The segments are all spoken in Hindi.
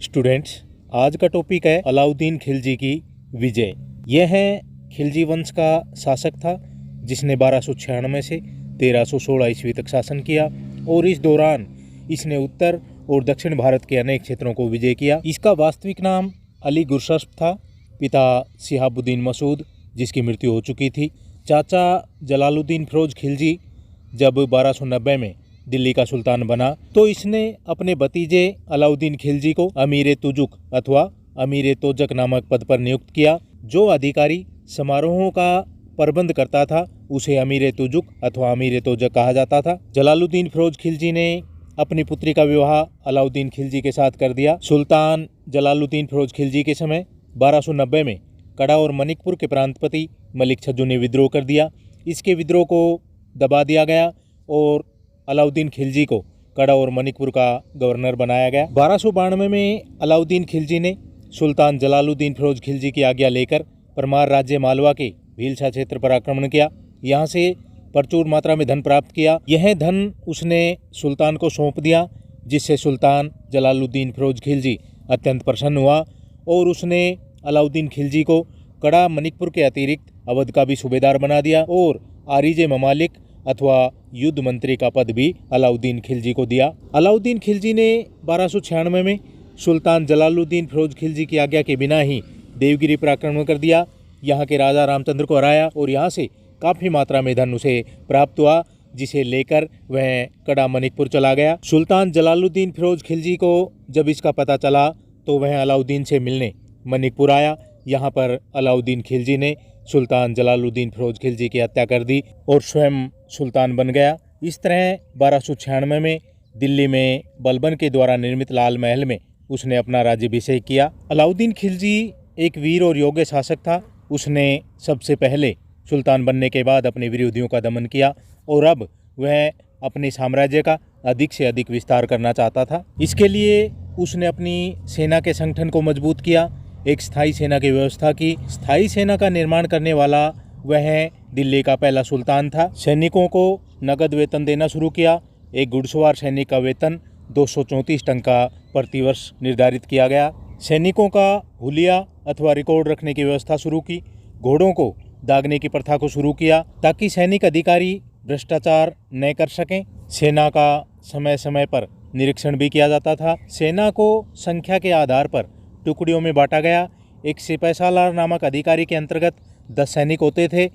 स्टूडेंट्स, आज का टॉपिक है अलाउद्दीन खिलजी की विजय। यह खिलजी वंश का शासक था जिसने 1296 से 1316 ईस्वी तक शासन किया और इस दौरान इसने उत्तर और दक्षिण भारत के अनेक क्षेत्रों को विजय किया। इसका वास्तविक नाम अली गुरशस्प था। पिता शिहाबुद्दीन मसूद, जिसकी मृत्यु हो चुकी थी। चाचा जलालुद्दीन फिरोज खिलजी जब 1290 में दिल्ली का सुल्तान बना तो इसने अपने भतीजे अलाउद्दीन खिलजी को अमीर तुजुक अथवा अमीर तोजक नामक पद पर नियुक्त किया। जो अधिकारी समारोहों का प्रबंध करता था उसे अमीर तुजुक अथवा अमीर तोजक कहा जाता था। जलालुद्दीन फिरोज खिलजी ने अपनी पुत्री का विवाह अलाउद्दीन खिलजी के साथ कर दिया। सुल्तान जलालुद्दीन फिरोज खिलजी के समय 1290 में कड़ा और मणिकपुर के प्रांतपति मलिक छज्जू ने विद्रोह कर दिया। इसके विद्रोह को दबा दिया गया और अलाउद्दीन खिलजी को कड़ा और मणिकपुर का गवर्नर बनाया गया। 1292 में अलाउद्दीन खिलजी ने सुल्तान जलालुद्दीन फिरोज खिलजी की आज्ञा लेकर परमार राज्य मालवा के भीलसा क्षेत्र पर आक्रमण किया। यहाँ से प्रचुर मात्रा में धन प्राप्त किया। यह धन उसने सुल्तान को सौंप दिया, जिससे सुल्तान जलालुद्दीन फिरोज खिलजी अत्यंत प्रसन्न हुआ और उसने अलाउद्दीन खिलजी को कड़ा मणिकपुर के अतिरिक्त अवध का भी सूबेदार बना दिया और आरिजे ममालिक अथवा युद्ध मंत्री का पद भी अलाउद्दीन खिलजी को दिया। अलाउद्दीन खिलजी ने 1296 में सुल्तान जलालुद्दीन फिरोज खिलजी की आज्ञा के बिना ही देवगिरी पर आक्रमण कर दिया। यहाँ के राजा रामचंद्र को हराया और यहाँ से काफ़ी मात्रा में धन उसे प्राप्त हुआ, जिसे लेकर वह कड़ा मणिकपुर चला गया। सुल्तान जलालुद्दीन फिरोज खिलजी को जब इसका पता चला तो वह अलाउद्दीन से मिलने मणिकपुर आया। यहाँ पर अलाउद्दीन खिलजी ने सुल्तान जलालुद्दीन फिरोज खिलजी की हत्या कर दी और स्वयं सुल्तान बन गया। इस तरह 1296 में दिल्ली में बलबन के द्वारा निर्मित लाल महल में उसने अपना राज्याभिषेक किया। अलाउद्दीन खिलजी एक वीर और योग्य शासक था। उसने सबसे पहले सुल्तान बनने के बाद अपने विरोधियों का दमन किया और अब वह अपने साम्राज्य का अधिक से अधिक विस्तार करना चाहता था। इसके लिए उसने अपनी सेना के संगठन को मजबूत किया, एक स्थायी सेना की व्यवस्था की। स्थायी सेना का निर्माण करने वाला वह दिल्ली का पहला सुल्तान था। सैनिकों को नगद वेतन देना शुरू किया। एक घुड़सवार सैनिक का वेतन 234 टंका प्रतिवर्ष निर्धारित किया गया। सैनिकों का हुलिया अथवा रिकॉर्ड रखने की व्यवस्था शुरू की। घोड़ों को दागने की प्रथा को शुरू किया ताकि सैनिक अधिकारी भ्रष्टाचार न कर सकें। सेना का समय समय पर निरीक्षण भी किया जाता था। सेना को संख्या के आधार पर टुकड़ियों में बांटा गया। एक सिपाही सालार नामक अधिकारी के अंतर्गत 10 सैनिक होते थे।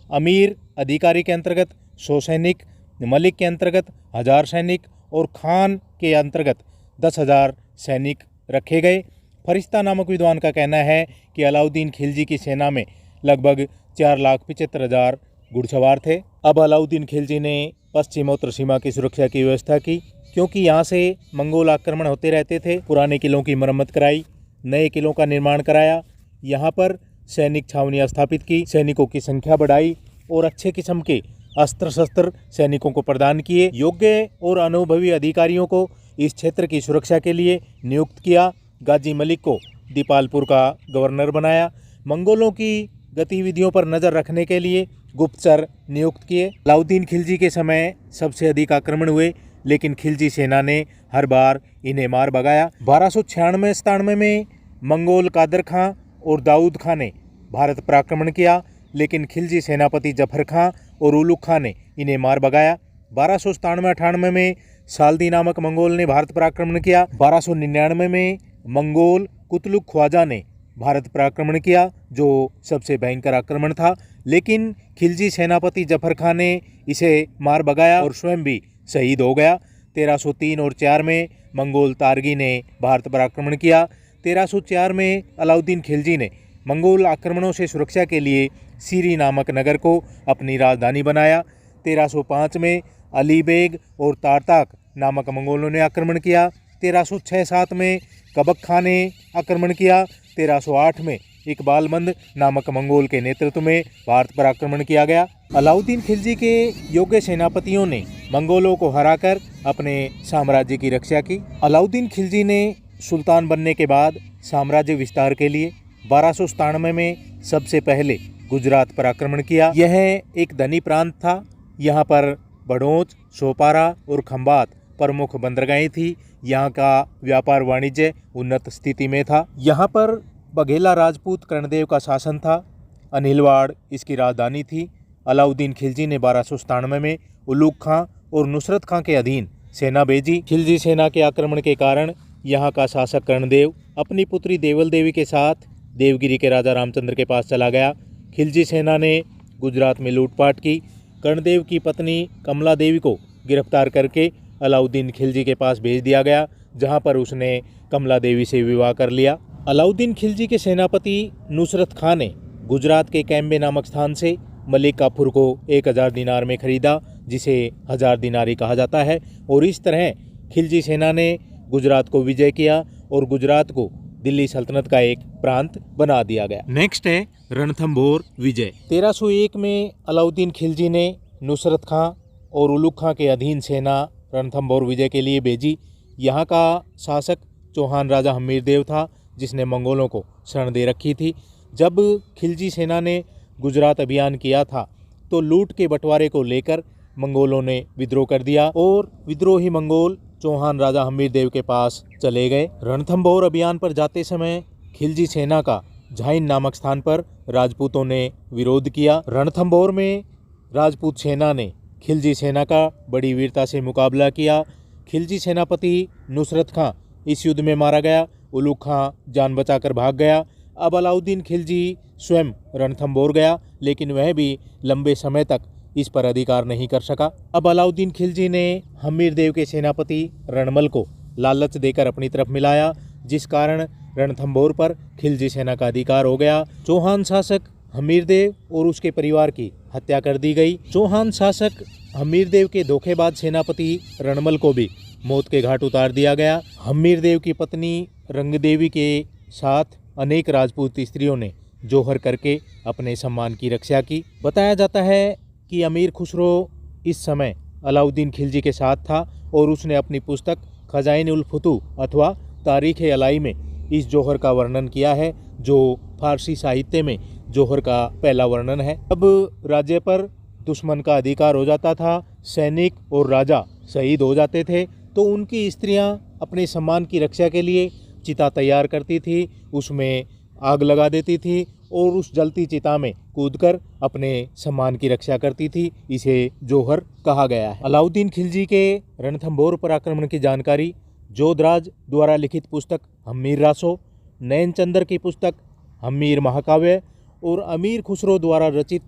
अमीर अधिकारी के अंतर्गत 100 सैनिक, मलिक के अंतर्गत 1000 सैनिक और खान के अंतर्गत 10,000 सैनिक रखे गए। फरिश्ता नामक विद्वान का कहना है कि अलाउद्दीन खिलजी की सेना में लगभग 4,75,000 घुड़सवार थे। अब अलाउद्दीन खिलजी ने पश्चिमोत्तर सीमा की सुरक्षा की व्यवस्था की, क्योंकि यहाँ से मंगोल आक्रमण होते रहते थे। पुराने किलों की मरम्मत कराई, नए किलों का निर्माण कराया। यहाँ पर सैनिक छावनियाँ स्थापित की, सैनिकों की संख्या बढ़ाई और अच्छे किस्म के अस्त्र शस्त्र सैनिकों को प्रदान किए। योग्य और अनुभवी अधिकारियों को इस क्षेत्र की सुरक्षा के लिए नियुक्त किया। गाजी मलिक को दीपालपुर का गवर्नर बनाया। मंगोलों की गतिविधियों पर नज़र रखने के लिए गुप्तचर नियुक्त किए। अलाउद्दीन खिलजी के समय सबसे अधिक आक्रमण हुए, लेकिन खिलजी सेना ने हर बार इन्हें मार भगाया। 1296-97 में मंगोल कादर खां और दाऊद खां ने भारत पर आक्रमण किया, लेकिन खिलजी सेनापति जफर खां और उलुग खां ने इन्हें मार भगाया। 1297-98 में साल्दी नामक मंगोल ने भारत पर आक्रमण किया। 1299 में मंगोल कुतलुग ख्वाजा ने भारत पर आक्रमण किया, जो सबसे भयंकर आक्रमण था, लेकिन खिलजी सेनापति जफर खां ने इसे मार भगाया और स्वयं भी शहीद हो गया। 1303 और 4 में मंगोल तारगी ने भारत पर आक्रमण किया। 1304 में अलाउद्दीन खिलजी ने मंगोल आक्रमणों से सुरक्षा के लिए सीरी नामक नगर को अपनी राजधानी बनाया। 1305 में अली बेग और तारताक नामक मंगोलों ने आक्रमण किया। 1306-07 में कबक खां ने आक्रमण किया। 1308 में इकबालमंद नामक मंगोल के नेतृत्व में भारत पर आक्रमण किया गया। अलाउद्दीन खिलजी के योग्य सेनापतियों ने मंगोलों को हराकर अपने साम्राज्य की रक्षा की। अलाउद्दीन खिलजी ने सुल्तान बनने के बाद साम्राज्य विस्तार के लिए 1297 में सबसे पहले गुजरात पर आक्रमण किया। यह एक धनी प्रांत था। यहाँ पर बड़ौच, सोपारा और खंबात प्रमुख बंदरगाहें थी। यहाँ का व्यापार वाणिज्य उन्नत स्थिति में था। यहाँ पर बघेला राजपूत कर्णदेव का शासन था। अनिलवाड़ इसकी राजधानी थी। अलाउद्दीन खिलजी ने 1297 में उलूग खां और नुसरत खां के अधीन सेना भेजी। खिलजी सेना के आक्रमण के कारण यहाँ का शासक कर्णदेव अपनी पुत्री देवल देवी के साथ देवगिरी के राजा रामचंद्र के पास चला गया। खिलजी सेना ने गुजरात में लूटपाट की। कर्णदेव की पत्नी कमला देवी को गिरफ्तार करके अलाउद्दीन खिलजी के पास भेज दिया गया, जहाँ पर उसने कमला देवी से विवाह कर लिया। अलाउद्दीन खिलजी के सेनापति नुसरत खां ने गुजरात के कैम्बे नामक स्थान से मलिक काफूर को 1000 दिनार में खरीदा, जिसे 1000 दिनारी कहा जाता है। और इस तरह खिलजी सेना ने गुजरात को विजय किया और गुजरात को दिल्ली सल्तनत का एक प्रांत बना दिया गया। नेक्स्ट है रणथंभौर विजय। 1301 में अलाउद्दीन खिलजी ने नुसरत खां और उलूग खां के अधीन सेना रणथंभौर विजय के लिए भेजी। यहाँ का शासक चौहान राजा हमीरदेव था, जिसने मंगोलों को शरण दे रखी थी। जब खिलजी सेना ने गुजरात अभियान किया था तो लूट के बंटवारे को लेकर मंगोलों ने विद्रोह कर दिया और विद्रोही मंगोल चौहान राजा हमीरदेव के पास चले गए। रणथंभौर अभियान पर जाते समय खिलजी सेना का झाइन नामक स्थान पर राजपूतों ने विरोध किया। रणथंभौर में राजपूत सेना ने खिलजी सेना का बड़ी वीरता से मुकाबला किया। खिलजी सेनापति नुसरत खां इस युद्ध में मारा गया। उलूग खां जान बचाकर भाग गया। अब अलाउद्दीन खिलजी स्वयं रणथंभौर गया, लेकिन वह भी लंबे समय तक इस पर अधिकार नहीं कर सका। अब अलाउद्दीन खिलजी ने हमीरदेव के सेनापति रणमल को लालच देकर अपनी तरफ मिलाया, जिस कारण रणथंभौर पर खिलजी सेना का अधिकार हो गया। चौहान शासक हमीरदेव और उसके परिवार की हत्या कर दी गई। चौहान शासक हमीरदेव के धोखेबाज सेनापति रणमल को भी मौत के घाट उतार दिया गया। हमीरदेव की पत्नी रंगदेवी के साथ अनेक राजपूत स्त्रियों ने जोहर करके अपने सम्मान की रक्षा की। बताया जाता है कि अमीर खुसरो इस समय अलाउद्दीन खिलजी के साथ था और उसने अपनी पुस्तक खजाइन उल फुतू अथवा तारीख अलाई में इस जोहर का वर्णन किया है, जो फारसी साहित्य में जोहर का पहला वर्णन है। अब राज्य पर दुश्मन का अधिकार हो जाता था, सैनिक और राजा शहीद हो जाते थे, तो उनकी स्त्रियां अपने सम्मान की रक्षा के लिए चिता तैयार करती थी, उसमें आग लगा देती थी और उस जलती चिता में कूदकर अपने सम्मान की रक्षा करती थी। इसे जोहर कहा गया है। अलाउद्दीन खिलजी के रणथंभौर पर आक्रमण की जानकारी जोधराज द्वारा लिखित पुस्तक हम्मीर रासो, नयनचंद्र की पुस्तक हम्मीर महाकाव्य और अमीर खुसरो द्वारा रचित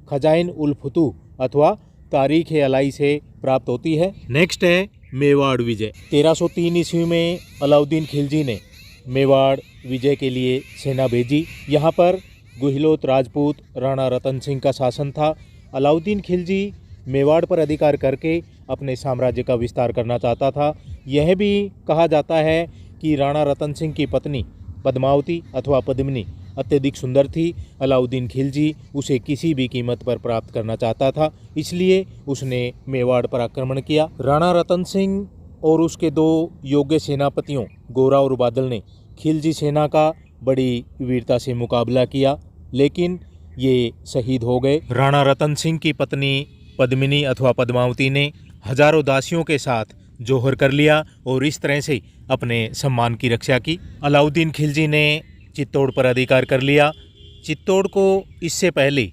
खजाइन उल फुतू अथवा तारीख अलाई से प्राप्त होती है। नेक्स्ट है मेवाड़ विजय। 1303 ईस्वी में अलाउद्दीन खिलजी ने मेवाड़ विजय के लिए सेना भेजी। यहाँ पर गुहिलोत राजपूत राणा रतन सिंह का शासन था। अलाउद्दीन खिलजी मेवाड़ पर अधिकार करके अपने साम्राज्य का विस्तार करना चाहता था। यह भी कहा जाता है कि राणा रतन सिंह की पत्नी पद्मावती अथवा पद्मिनी अत्यधिक सुंदर थी। अलाउद्दीन खिलजी उसे किसी भी कीमत पर प्राप्त करना चाहता था, इसलिए उसने मेवाड़ पर आक्रमण किया। राणा रतन सिंह और उसके 2 योग्य सेनापतियों गोरा और बादल ने खिलजी सेना का बड़ी वीरता से मुकाबला किया, लेकिन ये शहीद हो गए। राणा रतन सिंह की पत्नी पद्मिनी अथवा पद्मावती ने हजारों दासियों के साथ जोहर कर लिया और इस तरह से अपने सम्मान की रक्षा की। अलाउद्दीन खिलजी ने चित्तौड़ पर अधिकार कर लिया। चित्तौड़ को इससे पहले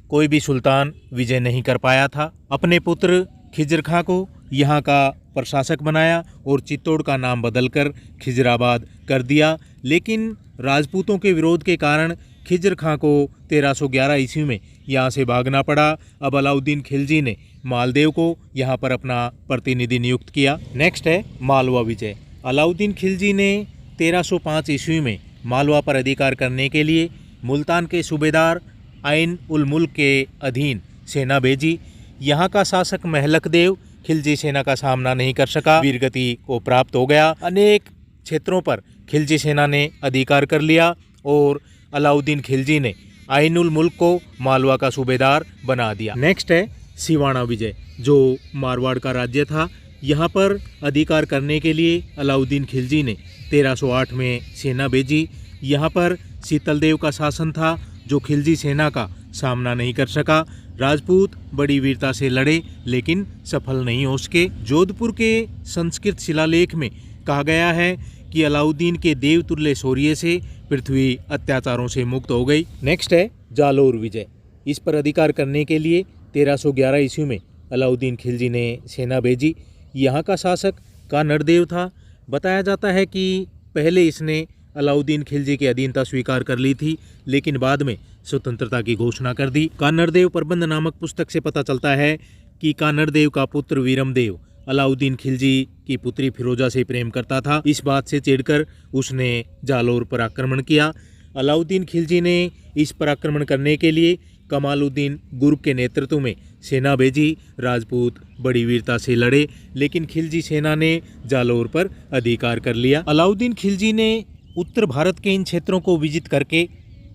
कोई भी सुल्तान विजय नहीं कर पाया था। अपने पुत्र खिजर खां को यहाँ का प्रशासक बनाया और चित्तौड़ का नाम बदलकर खिजराबाद कर दिया, लेकिन राजपूतों के विरोध के कारण खिजर खां को 1311 ईस्वी में यहाँ से भागना पड़ा। अब अलाउद्दीन खिलजी ने मालदेव को यहाँ पर अपना प्रतिनिधि नियुक्त किया। नेक्स्ट है मालवा विजय। अलाउद्दीन खिलजी ने 1305 ईस्वी में मालवा पर अधिकार करने के लिए मुल्तान के सूबेदार आइन उल मुल्क के अधीन सेना भेजी। यहाँ का शासक महलक देव खिलजी सेना का सामना नहीं कर सका, वीरगति को प्राप्त हो गया। अनेक क्षेत्रों पर खिलजी सेना ने अधिकार कर लिया और अलाउद्दीन खिलजी ने आइन उल मुल्क को मालवा का सूबेदार बना दिया। नेक्स्ट है सिवाना विजय, जो मारवाड़ का राज्य था। यहाँ पर अधिकार करने के लिए अलाउद्दीन खिलजी ने 1308 में सेना भेजी। यहाँ पर शीतलदेव का शासन था, जो खिलजी सेना का सामना नहीं कर सका। राजपूत बड़ी वीरता से लड़े, लेकिन सफल नहीं हो सके। जोधपुर के संस्कृत शिलालेख में कहा गया है कि अलाउद्दीन के देवतुल्य शौर्य से पृथ्वी अत्याचारों से मुक्त हो गई। नेक्स्ट है जालोर विजय। इस पर अधिकार करने के लिए 1311 ईस्वी में अलाउद्दीन खिलजी ने सेना भेजी। यहाँ का शासक कानरदेव था। बताया जाता है कि पहले इसने अलाउद्दीन खिलजी की अधीनता स्वीकार कर ली थी, लेकिन बाद में स्वतंत्रता की घोषणा कर दी। कानरदेव प्रबंध नामक पुस्तक से पता चलता है कि कानरदेव का पुत्र वीरमदेव अलाउद्दीन खिलजी की पुत्री फिरोजा से प्रेम करता था। इस बात से चिढ़कर उसने जालोर पर आक्रमण किया। अलाउद्दीन खिलजी ने इस पर आक्रमण करने के लिए कमालुद्दीन गुर्ग के नेतृत्व में सेना भेजी। राजपूत बड़ी वीरता से लड़े, लेकिन खिलजी सेना ने जालोर पर अधिकार कर लिया। अलाउद्दीन खिलजी ने उत्तर भारत के इन क्षेत्रों को विजित करके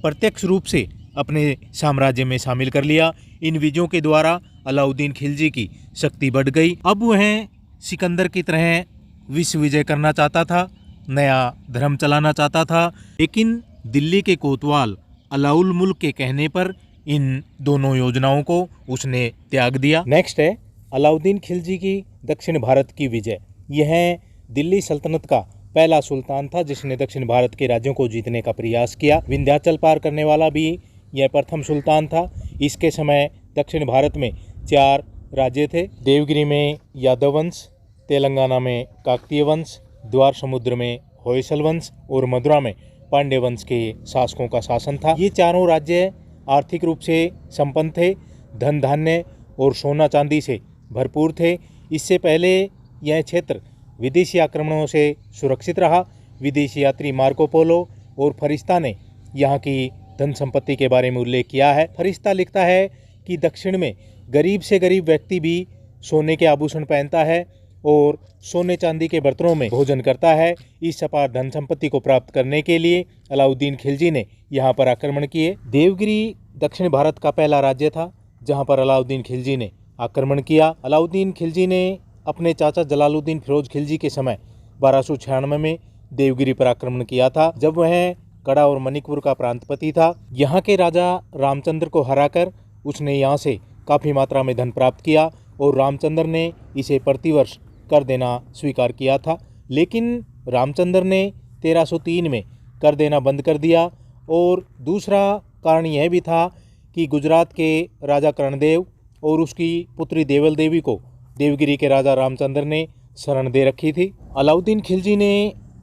प्रत्यक्ष रूप से अपने साम्राज्य में शामिल कर लिया। इन विजयों के द्वारा अलाउद्दीन खिलजी की शक्ति बढ़ गई। अब वह सिकंदर की तरह विश्व विजय करना चाहता था, नया धर्म चलाना चाहता था, लेकिन दिल्ली के कोतवाल अलाउल मुल्क के कहने पर इन दोनों योजनाओं को उसने त्याग दिया। नेक्स्ट है अलाउद्दीन खिलजी की दक्षिण भारत की विजय। यह दिल्ली सल्तनत का पहला सुल्तान था जिसने दक्षिण भारत के राज्यों को जीतने का प्रयास किया। विंध्याचल पार करने वाला भी यह प्रथम सुल्तान था। इसके समय दक्षिण भारत में 4 राज्य थे। देवगिरी में यादव वंश, तेलंगाना में काकतीय वंश, द्वार समुद्र में होयसल वंश और मदुरा में पांड्य वंश के शासकों का शासन था। ये चारों राज्य आर्थिक रूप से संपन्न थे, धन धान्य और सोना चांदी से भरपूर थे। इससे पहले यह क्षेत्र विदेशी आक्रमणों से सुरक्षित रहा। विदेशी यात्री मार्को पोलो और फरिश्ता ने यहाँ की धन संपत्ति के बारे में उल्लेख किया है। फरिश्ता लिखता है कि दक्षिण में गरीब से गरीब व्यक्ति भी सोने के आभूषण पहनता है और सोने चांदी के बर्तनों में भोजन करता है। इस अपार धन संपत्ति को प्राप्त करने के लिए अलाउद्दीन खिलजी ने यहाँ पर आक्रमण किए। देवगिरी दक्षिण भारत का पहला राज्य था जहाँ पर अलाउद्दीन खिलजी ने आक्रमण किया। अलाउद्दीन खिलजी ने अपने चाचा जलालुद्दीन फिरोज खिलजी के समय 1296 में देवगिरी पर आक्रमण किया था, जब वह कड़ा और मणिकपुर का प्रांतपति था। यहाँ के राजा रामचंद्र को हराकर उसने यहाँ से काफ़ी मात्रा में धन प्राप्त किया और रामचंद्र ने इसे प्रतिवर्ष कर देना स्वीकार किया था, लेकिन रामचंद्र ने 1303 में कर देना बंद कर दिया। और दूसरा कारण यह भी था कि गुजरात के राजा कर्णदेव और उसकी पुत्री देवल देवी को देवगिरी के राजा रामचंद्र ने शरण दे रखी थी। अलाउद्दीन खिलजी ने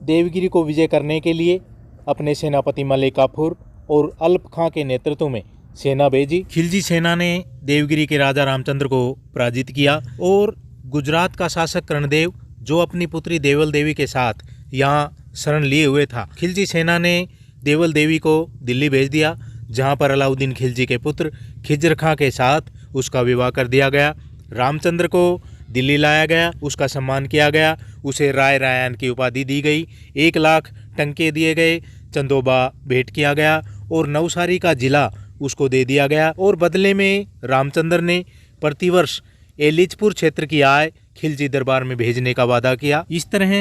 देवगिरी को विजय करने के लिए अपने सेनापति मलिक काफूर और अल्प खां के नेतृत्व में सेना भेजी। खिलजी सेना ने देवगिरी के राजा रामचंद्र को पराजित किया और गुजरात का शासक कर्णदेव, जो अपनी पुत्री देवल देवी के साथ यहाँ शरण लिए हुए था, खिलजी सेना ने देवल देवी को दिल्ली भेज दिया, जहाँ पर अलाउद्दीन खिलजी के पुत्र खिज्र खां के साथ उसका विवाह कर दिया गया। रामचंद्र को दिल्ली लाया गया, उसका सम्मान किया गया, उसे राय रायन की उपाधि दी गई, 1 लाख टंके दिए गए, चंदोबा भेंट किया गया और नवसारी का जिला उसको दे दिया गया। और बदले में रामचंद्र ने प्रतिवर्ष एलिचपुर क्षेत्र की आय खिलजी दरबार में भेजने का वादा किया। इस तरह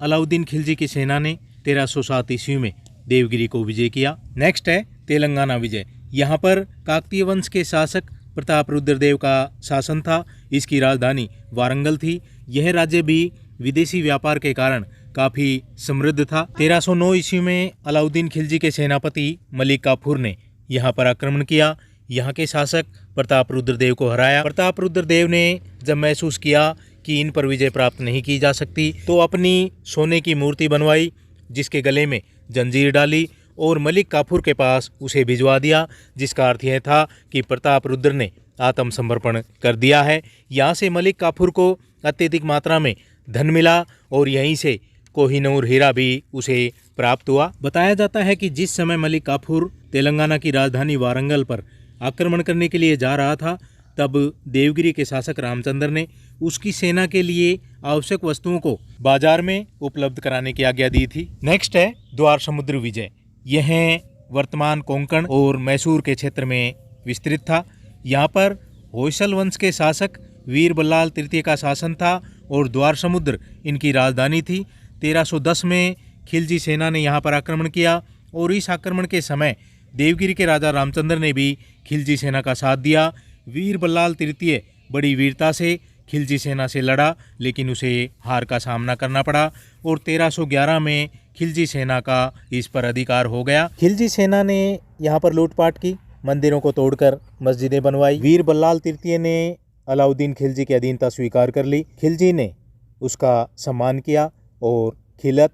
अलाउद्दीन खिलजी की सेना ने 1307 ईस्वी में देवगिरी को विजय किया। नेक्स्ट है तेलंगाना विजय। यहाँ पर काकतीय वंश के शासक प्रताप रुद्रदेव का शासन था। इसकी राजधानी वारंगल थी। यह राज्य भी विदेशी व्यापार के कारण काफ़ी समृद्ध था। 1309 ईस्वी में अलाउद्दीन खिलजी के सेनापति मलिक काफूर ने यहाँ पर आक्रमण किया। यहाँ के शासक प्रताप रुद्रदेव को हराया। प्रताप रुद्रदेव ने जब महसूस किया कि इन पर विजय प्राप्त नहीं की जा सकती, तो अपनी सोने की मूर्ति बनवाई, जिसके गले में जंजीर डाली और मलिक काफूर के पास उसे भिजवा दिया, जिसका अर्थ यह था कि प्रताप रुद्र ने आत्मसमर्पण कर दिया है। यहाँ से मलिक काफूर को अत्यधिक मात्रा में धन मिला और यहीं से कोहिनूर हीरा भी उसे प्राप्त हुआ। बताया जाता है कि जिस समय मलिक काफूर तेलंगाना की राजधानी वारंगल पर आक्रमण करने के लिए जा रहा था, तब देवगिरी के शासक रामचंद्र ने उसकी सेना के लिए आवश्यक वस्तुओं को बाजार में उपलब्ध कराने की आज्ञा दी थी। नेक्स्ट है द्वार समुद्र विजय। यह वर्तमान कोंकण और मैसूर के क्षेत्र में विस्तृत था। यहाँ पर होयसल वंश के शासक वीर बल्लाल तृतीय का शासन था और द्वार समुद्र इनकी राजधानी थी। 1310 में खिलजी सेना ने यहाँ पर आक्रमण किया और इस आक्रमण के समय देवगिरी के राजा रामचंद्र ने भी खिलजी सेना का साथ दिया। वीर बल्लाल तृतीय बड़ी वीरता से खिलजी सेना से लड़ा, लेकिन उसे हार का सामना करना पड़ा और 1311 में खिलजी सेना का इस पर अधिकार हो गया। खिलजी सेना ने यहाँ पर लूटपाट की, मंदिरों को तोड़कर मस्जिदें बनवाई। वीर बल्लाल तृतीय ने अलाउद्दीन खिलजी की अधीनता स्वीकार कर ली। खिलजी ने उसका सम्मान किया और खिलत,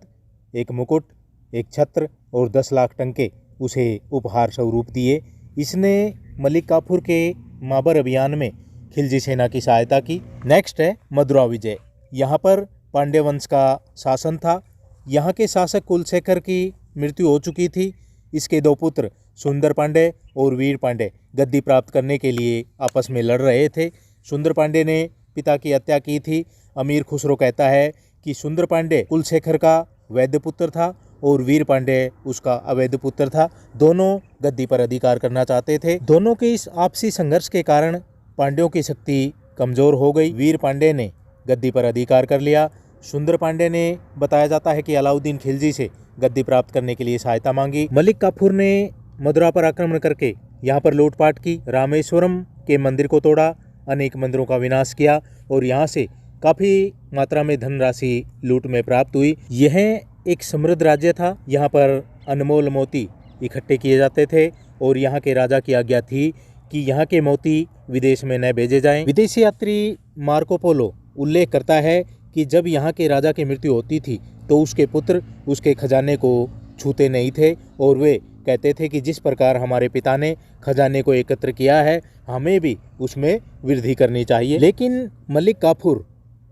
एक मुकुट, एक छत्र और 10 लाख टंके उसे उपहार स्वरूप दिए। इसने मलिक काफूर के माबर अभियान में खिलजी सेना की सहायता की। नेक्स्ट है मदुरा विजय। यहाँ पर पांड्य वंश का शासन था। यहाँ के शासक कुलशेखर की मृत्यु हो चुकी थी। इसके 2 पुत्र सुंदर पांडे और वीर पांडे गद्दी प्राप्त करने के लिए आपस में लड़ रहे थे। सुंदर पांडे ने पिता की हत्या की थी। अमीर खुसरो कहता है कि सुंदर पांडे कुलशेखर का वैध पुत्र था और वीर पांडे उसका अवैध पुत्र था। दोनों गद्दी पर अधिकार करना चाहते थे। दोनों के इस आपसी संघर्ष के कारण पांड्यों की शक्ति कमजोर हो गई। वीर पांडे ने गद्दी पर अधिकार कर लिया। सुंदर पांडे ने बताया जाता है कि अलाउद्दीन खिलजी से गद्दी प्राप्त करने के लिए सहायता मांगी। मलिक काफूर ने मदुरा पर आक्रमण करके यहाँ पर लूटपाट की, रामेश्वरम के मंदिर को तोड़ा, अनेक मंदिरों का विनाश किया और यहाँ से काफ़ी मात्रा में धनराशि लूट में प्राप्त हुई। यह एक समृद्ध राज्य था। यहाँ पर अनमोल मोती इकट्ठे किए जाते थे और यहाँ के राजा की आज्ञा थी कि यहाँ के मोती विदेश में न भेजे जाएं। विदेशी यात्री मार्को पोलो उल्लेख करता है कि जब यहाँ के राजा की मृत्यु होती थी तो उसके पुत्र उसके खजाने को छूते नहीं थे और वे कहते थे कि जिस प्रकार हमारे पिता ने खजाने को एकत्र किया है, हमें भी उसमें वृद्धि करनी चाहिए। लेकिन मलिक काफूर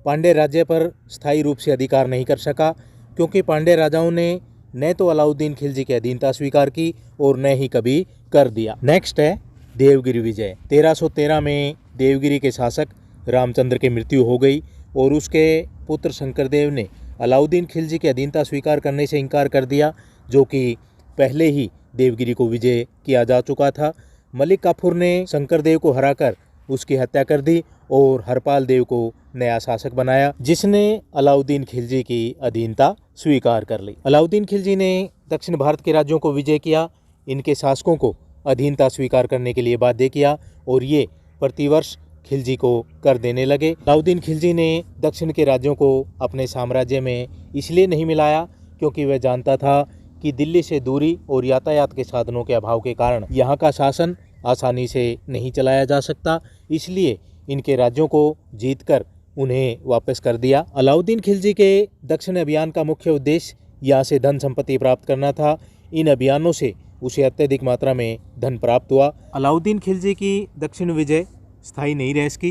पांड्य राज्य पर स्थायी रूप से अधिकार नहीं कर सका, क्योंकि पांड्य राजाओं ने न तो अलाउद्दीन खिलजी की अधीनता स्वीकार की और न ही कभी कर दिया। नेक्स्ट है देवगिरी विजय। 1313 में देवगिरी के शासक रामचंद्र की मृत्यु हो गई और उसके पुत्र शंकरदेव ने अलाउद्दीन खिलजी की अधीनता स्वीकार करने से इनकार कर दिया, जो कि पहले ही देवगिरी को विजय किया जा चुका था। मलिक काफूर ने शंकरदेव को हराकर उसकी हत्या कर दी और हरपाल देव को नया शासक बनाया, जिसने अलाउद्दीन खिलजी की अधीनता स्वीकार कर ली। अलाउद्दीन खिलजी ने दक्षिण भारत के राज्यों को विजय किया, इनके शासकों को अधीनता स्वीकार करने के लिए बाध्य किया और ये प्रतिवर्ष खिलजी को कर देने लगे। अलाउद्दीन खिलजी ने दक्षिण के राज्यों को अपने साम्राज्य में इसलिए नहीं मिलाया क्योंकि वह जानता था कि दिल्ली से दूरी और यातायात के साधनों के अभाव के कारण यहाँ का शासन आसानी से नहीं चलाया जा सकता, इसलिए इनके राज्यों को जीतकर उन्हें वापस कर दिया। अलाउद्दीन खिलजी के दक्षिण अभियान का मुख्य उद्देश्य यहाँ से धन संपत्ति प्राप्त करना था। इन अभियानों से उसे अत्यधिक मात्रा में धन प्राप्त हुआ। अलाउद्दीन खिलजी की दक्षिण विजय स्थायी नहीं रह सकी,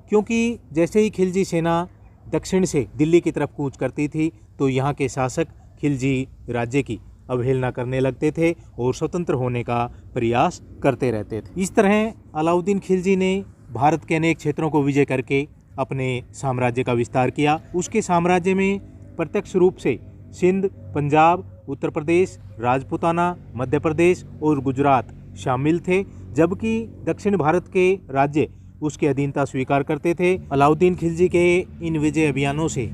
क्योंकि जैसे ही खिलजी सेना दक्षिण से दिल्ली की तरफ कूच करती थी तो यहाँ के शासक खिलजी राज्य की अवहेलना करने लगते थे और स्वतंत्र होने का प्रयास करते रहते थे। इस तरह अलाउद्दीन खिलजी ने भारत के अनेक क्षेत्रों को विजय करके अपने साम्राज्य का विस्तार किया। उसके साम्राज्य में प्रत्यक्ष रूप से सिंध, पंजाब, उत्तर प्रदेश, राजपूताना, मध्य प्रदेश और गुजरात शामिल थे, जबकि दक्षिण भारत के राज्य उसकी अधीनता स्वीकार करते थे। अलाउद्दीन खिलजी के इन विजय अभियानों से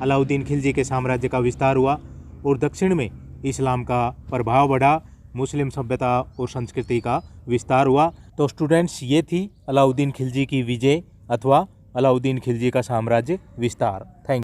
अलाउद्दीन खिलजी के साम्राज्य का विस्तार हुआ और दक्षिण में इस्लाम का प्रभाव बढ़ा, मुस्लिम सभ्यता और संस्कृति का विस्तार हुआ। तो स्टूडेंट्स, ये थी अलाउद्दीन खिलजी की विजय अथवा अलाउद्दीन खिलजी का साम्राज्य विस्तार। Thank you.